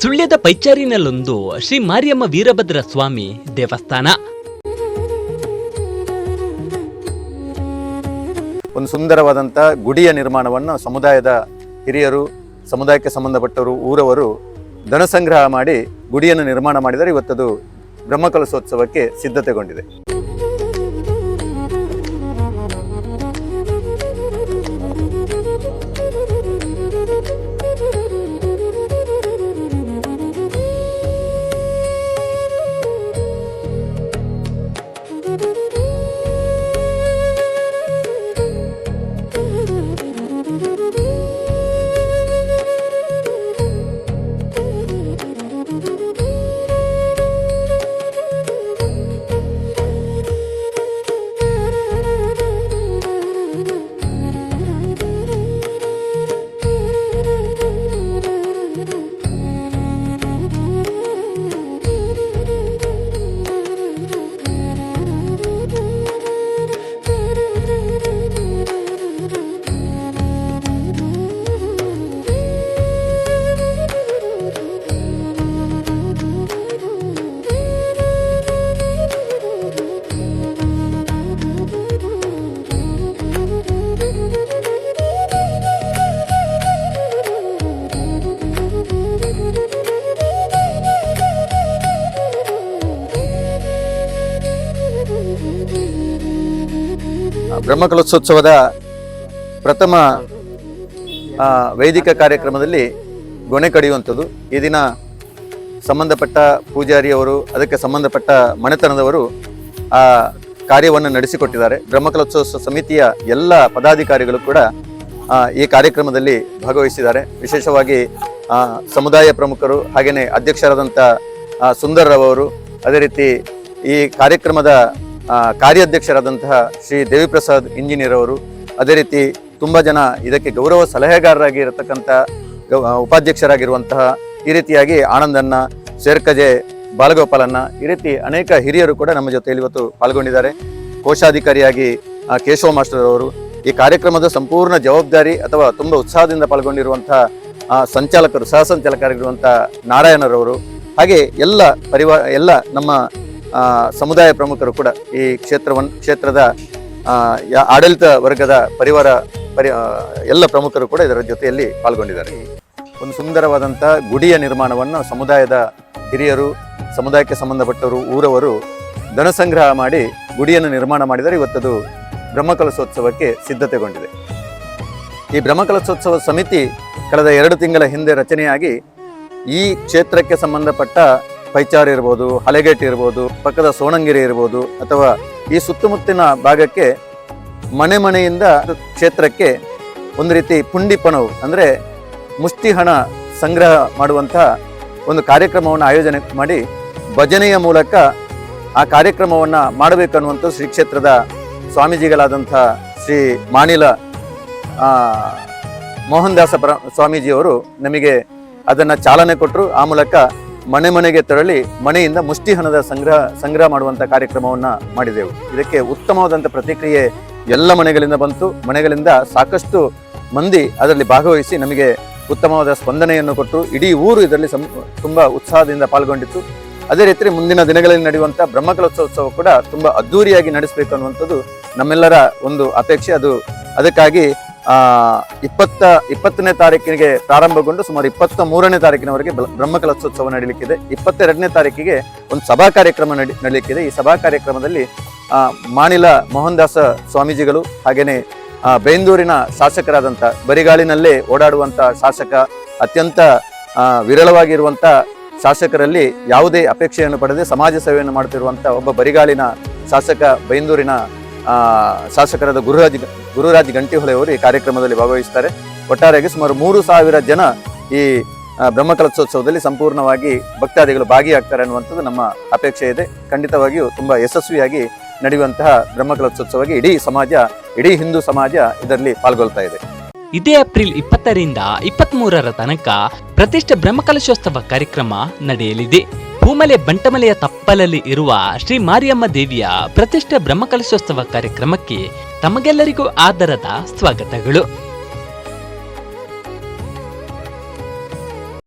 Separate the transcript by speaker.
Speaker 1: ಸುಳ್ಯದ ಪೈಚಾರಿನಲ್ಲೊಂದು ಶ್ರೀ ಮಾರಿಯಮ್ಮ ವೀರಭದ್ರ ಸ್ವಾಮಿ ದೇವಸ್ಥಾನ.
Speaker 2: ಒಂದು ಸುಂದರವಾದಂಥ ಗುಡಿಯ ನಿರ್ಮಾಣವನ್ನು ಸಮುದಾಯದ ಹಿರಿಯರು, ಸಮುದಾಯಕ್ಕೆ ಸಂಬಂಧಪಟ್ಟವರು, ಊರವರು ಧನ ಸಂಗ್ರಹ ಮಾಡಿ ಗುಡಿಯನ್ನು ನಿರ್ಮಾಣ ಮಾಡಿದರೆ ಇವತ್ತದು ಬ್ರಹ್ಮಕಲಶೋತ್ಸವಕ್ಕೆ ಸಿದ್ಧತೆಗೊಂಡಿದೆ. ಬ್ರಹ್ಮಕಲಶೋತ್ಸವದ ಪ್ರಥಮ ವೈದಿಕ ಕಾರ್ಯಕ್ರಮದಲ್ಲಿ ಗೊನೆ ಕಡಿಯುವಂಥದ್ದು. ಈ ದಿನ ಸಂಬಂಧಪಟ್ಟ ಪೂಜಾರಿಯವರು, ಅದಕ್ಕೆ ಸಂಬಂಧಪಟ್ಟ ಮನೆತನದವರು ಆ ಕಾರ್ಯವನ್ನು ನಡೆಸಿಕೊಟ್ಟಿದ್ದಾರೆ. ಬ್ರಹ್ಮಕಲಶೋತ್ಸವ ಸಮಿತಿಯ ಎಲ್ಲ ಪದಾಧಿಕಾರಿಗಳು ಕೂಡ ಈ ಕಾರ್ಯಕ್ರಮದಲ್ಲಿ ಭಾಗವಹಿಸಿದ್ದಾರೆ. ವಿಶೇಷವಾಗಿ ಸಮುದಾಯ ಪ್ರಮುಖರು, ಹಾಗೆಯೇ ಅಧ್ಯಕ್ಷರಾದಂಥ ಸುಂದರ್ರವರು, ಅದೇ ರೀತಿ ಈ ಕಾರ್ಯಕ್ರಮದ ಕಾರ್ಯಾಧ್ಯಕ್ಷರಾದಂತಹ ಶ್ರೀ ದೇವಿಪ್ರಸಾದ್ ಇಂಜಿನಿಯರ್ ಅವರು, ಅದೇ ರೀತಿ ತುಂಬ ಜನ ಇದಕ್ಕೆ ಗೌರವ ಸಲಹೆಗಾರರಾಗಿ ಇರತಕ್ಕಂಥ ಉಪಾಧ್ಯಕ್ಷರಾಗಿರುವಂತಹ, ಈ ರೀತಿಯಾಗಿ ಆನಂದನ್ನ, ಸೇರ್ಕಜೆ, ಬಾಲಗೋಪಾಲನ್ನ, ಈ ರೀತಿ ಅನೇಕ ಹಿರಿಯರು ಕೂಡ ನಮ್ಮ ಜೊತೆಯಲ್ಲಿ ಇವತ್ತು ಪಾಲ್ಗೊಂಡಿದ್ದಾರೆ. ಕೋಶಾಧಿಕಾರಿಯಾಗಿ ಕೇಶವ ಮಾಸ್ಟರ್ ಅವರು, ಈ ಕಾರ್ಯಕ್ರಮದ ಸಂಪೂರ್ಣ ಜವಾಬ್ದಾರಿ ಅಥವಾ ತುಂಬ ಉತ್ಸಾಹದಿಂದ ಪಾಲ್ಗೊಂಡಿರುವಂತಹ ಸಂಚಾಲಕರು, ಸಹ ಸಂಚಾಲಕರಾಗಿರುವಂಥ ನಾರಾಯಣರವರು, ಹಾಗೆ ಎಲ್ಲ ನಮ್ಮ ಸಮುದಾಯ ಪ್ರಮುಖರು ಕೂಡ ಈ ಕ್ಷೇತ್ರದ ಆಡಳಿತ ವರ್ಗದ ಎಲ್ಲ ಪ್ರಮುಖರು ಕೂಡ ಇದರ ಜೊತೆಯಲ್ಲಿ ಪಾಲ್ಗೊಂಡಿದ್ದಾರೆ. ಒಂದು ಸುಂದರವಾದಂಥ ಗುಡಿಯ ನಿರ್ಮಾಣವನ್ನು ಸಮುದಾಯದ ಹಿರಿಯರು, ಸಮುದಾಯಕ್ಕೆ ಸಂಬಂಧಪಟ್ಟವರು, ಊರವರು ಧನ ಸಂಗ್ರಹ ಮಾಡಿ ಗುಡಿಯನ್ನು ನಿರ್ಮಾಣ ಮಾಡಿದರೆ ಇವತ್ತದು ಬ್ರಹ್ಮಕಲಶೋತ್ಸವಕ್ಕೆ ಸಿದ್ಧತೆಗೊಂಡಿದೆ. ಈ ಬ್ರಹ್ಮಕಲಶೋತ್ಸವ ಸಮಿತಿ ಕಳೆದ 2 ತಿಂಗಳ ಹಿಂದೆ ರಚನೆಯಾಗಿ ಈ ಕ್ಷೇತ್ರಕ್ಕೆ ಸಂಬಂಧಪಟ್ಟ ಪೈಚಾರ್ ಇರ್ಬೋದು, ಹಳೆಗೇಟ್ ಇರ್ಬೋದು, ಪಕ್ಕದ ಸೋಣಂಗಿರಿ ಇರ್ಬೋದು, ಅಥವಾ ಈ ಸುತ್ತಮುತ್ತಿನ ಭಾಗಕ್ಕೆ ಮನೆಯಿಂದ ಕ್ಷೇತ್ರಕ್ಕೆ ಒಂದು ರೀತಿ ಪುಂಡಿಪಣವು ಅಂದರೆ ಮುಷ್ಟಿ ಹಣ ಸಂಗ್ರಹ ಮಾಡುವಂಥ ಒಂದು ಕಾರ್ಯಕ್ರಮವನ್ನು ಆಯೋಜನೆ ಮಾಡಿ ಭಜನೆಯ ಮೂಲಕ ಆ ಕಾರ್ಯಕ್ರಮವನ್ನು ಮಾಡಬೇಕನ್ನುವಂಥ ಶ್ರೀ ಕ್ಷೇತ್ರದ ಸ್ವಾಮೀಜಿಗಳಾದಂಥ ಶ್ರೀ ಮಾಣಿಲ ಮೋಹನ್ ದಾಸ ಸ್ವಾಮೀಜಿಯವರು ನಮಗೆ ಅದನ್ನು ಚಾಲನೆ ಕೊಟ್ಟರು. ಆ ಮೂಲಕ ಮನೆಗೆ ತೆರಳಿ ಮನೆಯಿಂದ ಮುಷ್ಟಿ ಹಣದ ಸಂಗ್ರಹ ಮಾಡುವಂಥ ಕಾರ್ಯಕ್ರಮವನ್ನು ಮಾಡಿದೆವು. ಇದಕ್ಕೆ ಉತ್ತಮವಾದಂಥ ಪ್ರತಿಕ್ರಿಯೆ ಎಲ್ಲ ಮನೆಗಳಿಂದ ಬಂತು. ಮನೆಗಳಿಂದ ಸಾಕಷ್ಟು ಮಂದಿ ಅದರಲ್ಲಿ ಭಾಗವಹಿಸಿ ನಮಗೆ ಉತ್ತಮವಾದ ಸ್ಪಂದನೆಯನ್ನು ಕೊಟ್ಟರು. ಇಡೀ ಊರು ಇದರಲ್ಲಿ ತುಂಬ ಉತ್ಸಾಹದಿಂದ ಪಾಲ್ಗೊಂಡಿತ್ತು. ಅದೇ ರೀತಿ ಮುಂದಿನ ದಿನಗಳಲ್ಲಿ ನಡೆಯುವಂಥ ಬ್ರಹ್ಮಕಲಶೋತ್ಸವ ಕೂಡ ತುಂಬ ಅದ್ಧೂರಿಯಾಗಿ ನಡೆಸಬೇಕು ಅನ್ನುವಂಥದ್ದು ನಮ್ಮೆಲ್ಲರ ಒಂದು ಅಪೇಕ್ಷೆ. ಅದಕ್ಕಾಗಿ 20ನೇ ತಾರೀಕಿಗೆ ಪ್ರಾರಂಭಗೊಂಡು ಸುಮಾರು 23ನೇ ತಾರೀಕಿನವರೆಗೆ ಬ್ರಹ್ಮಕಲಶೋತ್ಸವ ನಡೀಲಿಕ್ಕಿದೆ. 22ನೇ ತಾರೀಕಿಗೆ ಒಂದು ಸಭಾ ಕಾರ್ಯಕ್ರಮ ನಡೀಲಿಕ್ಕಿದೆ. ಈ ಸಭಾ ಕಾರ್ಯಕ್ರಮದಲ್ಲಿ ಮಾಣಿಲ ಮೋಹನ್ ದಾಸ ಸ್ವಾಮೀಜಿಗಳು, ಹಾಗೇನೆ ಬೇಂದೂರಿನ ಶಾಸಕರಾದಂಥ, ಬರಿಗಾಲಿನಲ್ಲೇ ಓಡಾಡುವಂಥ ಶಾಸಕ, ಅತ್ಯಂತ ವಿರಳವಾಗಿರುವಂಥ ಶಾಸಕರಲ್ಲಿ ಯಾವುದೇ ಅಪೇಕ್ಷೆಯನ್ನು ಪಡೆದೇ ಸಮಾಜ ಸೇವೆಯನ್ನು ಮಾಡುತ್ತಿರುವಂಥ ಒಬ್ಬ ಬರಿಗಾಲಿನ ಶಾಸಕ, ಬೇಂದೂರಿನ ಶಾಸಕರಾದ ಗುರುರಾಜ್ ಗಂಟಿಹೊಳೆ ಅವರು ಈ ಕಾರ್ಯಕ್ರಮದಲ್ಲಿ ಭಾಗವಹಿಸ್ತಾರೆ. ಒಟ್ಟಾರೆಯಾಗಿ ಸುಮಾರು 3,000 ಜನ ಈ ಬ್ರಹ್ಮಕಲಶೋತ್ಸವದಲ್ಲಿ ಸಂಪೂರ್ಣವಾಗಿ ಭಕ್ತಾದಿಗಳು ಭಾಗಿಯಾಗ್ತಾರೆ ಅನ್ನುವಂಥದ್ದು ನಮ್ಮ ಅಪೇಕ್ಷೆ ಇದೆ. ಖಂಡಿತವಾಗಿಯೂ ತುಂಬ ಯಶಸ್ವಿಯಾಗಿ ನಡೆಯುವಂತಹ ಬ್ರಹ್ಮಕಲಶೋತ್ಸವಕ್ಕೆ ಇಡೀ ಹಿಂದೂ ಸಮಾಜ ಇದರಲ್ಲಿ ಪಾಲ್ಗೊಳ್ತಾ ಇದೆ.
Speaker 1: ಇದೇ ಏಪ್ರಿಲ್ 20ರಿಂದ 23ರ ತನಕ ಪ್ರತಿಷ್ಠೆ ಬ್ರಹ್ಮಕಲಶೋತ್ಸವ ಕಾರ್ಯಕ್ರಮ ನಡೆಯಲಿದೆ. ಭೂಮಲೆ ಬಂಟಮಲೆಯ ತಪ್ಪಲಲ್ಲಿ ಇರುವ ಶ್ರೀ ಮಾರಿಯಮ್ಮ ದೇವಿಯ ಪ್ರತಿಷ್ಠೆ ಬ್ರಹ್ಮಕಲಶೋತ್ಸವ ಕಾರ್ಯಕ್ರಮಕ್ಕೆ ತಮಗೆಲ್ಲರಿಗೂ ಆದರದ ಸ್ವಾಗತಗಳು.